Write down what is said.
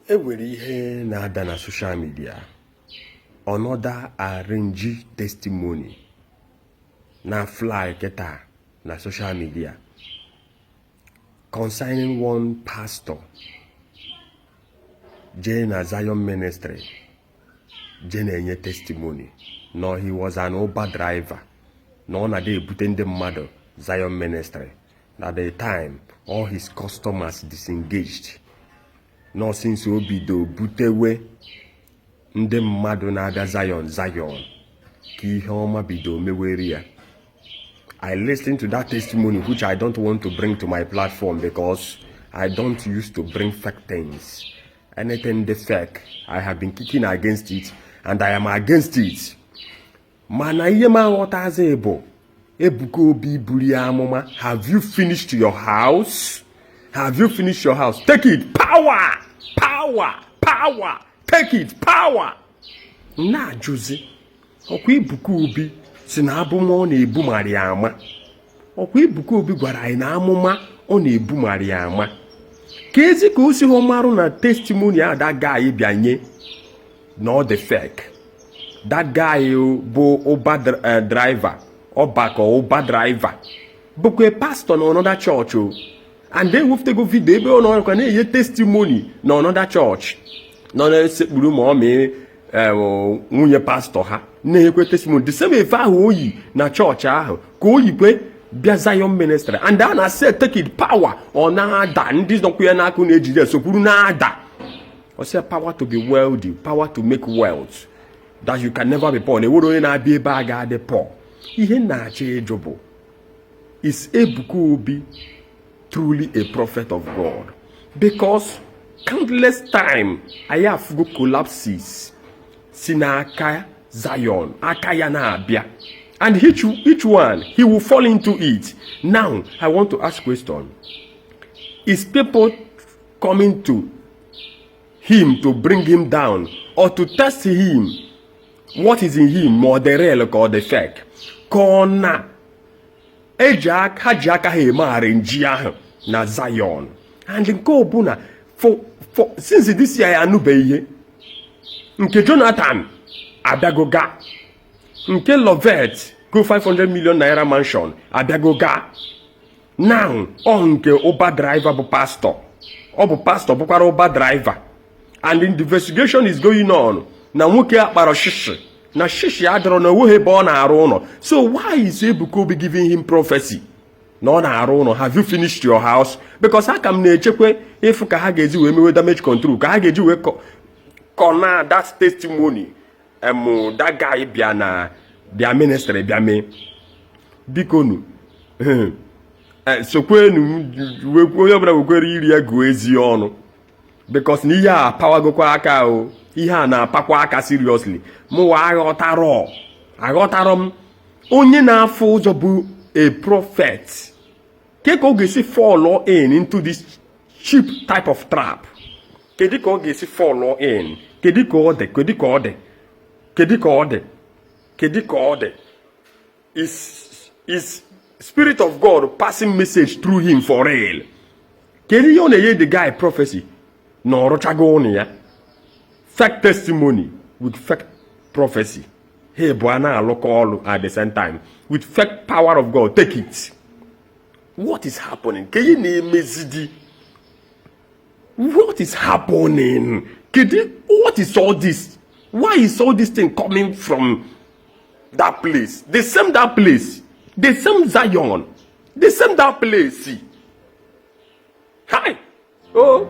Enwere ihe na-ada na social media, another arrange testimony na fly keta na social media concerning one pastor je na Zion ministry je na-enye testimony. No, he was an Uber driver. No, na dey ebute ndị mmadụ Zion ministry. At the time, all his customers disengaged. No, since obido butewe ndị mmadụ na-abịa Zion ka ihe ọma bido mewere ya. I listened to that testimony, which I don't want to bring to my platform because I don't used to bring fake things. Anything the fake, I have been kicking against it, and I am against it. Mana ihe ma ghọtazi bụ Ebuka Obi buru amụma. Have you finished your house? Have you finished your house? Take it, power, power, power. Take it, power. Na juzi ọkwa Ebuka Obi si na abụma ọ na-ebu mara ya ama. Ọkwa Ebuka Obi gwara anyị na amụma ọ na-ebu mara ya ama. Ka ezi ka o si ho marụ na testimony a that guy bịanye no the fake. That guy bụ Uber driver, Uber driver. Bụkwa pastor na another church o. And then we go video ebe ọ nọ na enye testimony na another church. No na-esekpuru ma ọ mee nwunye pastor ha na-ekwe testimony. The same ife ahụ oyi na church ahụ ka oyikwe bịa Zion ministry. And then I say take it power ọ na-ada ndị nọkwa ya n'aka na-ejide sokwuru na-ada. I say power to be wealthy, power to make wealth that you can never be poor. Na ewere onye na-abịa ebe a ga-adị poor. Ihe na-achọ ịjụ bụ, is Ebuka Obi truly a prophet of God? Because countless time I have go collapses si n'aka Zion, aka ya na-abịa, and each one he will fall into it. Now I want to ask question: is people coming to him to bring him down or to test him what is in him, more the real or the fake? Kona eji aka ha eme arrange ahụ na Zion. And nke ọbụna for since this year anụbe ihe nke Jonathan abịagoga, nke Lovett go 500 million naira mansion abịagoga. Now nke Uber driver bụ pastor, ọ bụ pastor bụkwara Uber driver, and the investigation is going on na nwoke akpara shishi na shishi adọrọ na owe ebe ọ na-arụ ụlọ. So why is Ebuka Obi giving him prophecy na ọ na-arụ ụlọ? Have you finished your house? Because aka m na-echekwe ịfụ ka ha ga-eji wee mewe damage control, ka ha ga-eji wee kọna that testimony that guy bịa na bịa ministry bịa mee. Biko nu sokwenu onye ọbụla wekwere iri ya gụọ ezi ọnụ, because na ihe a pawagokwa aka o, ihe a na-apakwa aka seriously. Mụwa aghọtara m onye na-afụ ụzọ bụ a prophet. Ke ka ọ ga-esi fall into this cheap type of trap? Kedu ka ọ ga-esi fall in? Kedu ka ọ dị? Is Spirit of God passing message through him for real? Kedu ihe ọ na-enye the guy prophecy na ọrụchago ụnụ ya? Fake testimony with fake prophecy. Hey, boy, na alụkọ ọlụ at the same time with fake power of God. Take it. What is happening? Can you name me? What is happening? What is all this? Why is all this thing coming from that place? The same that place. The same Zion. The same that place. See. Hi. Oh.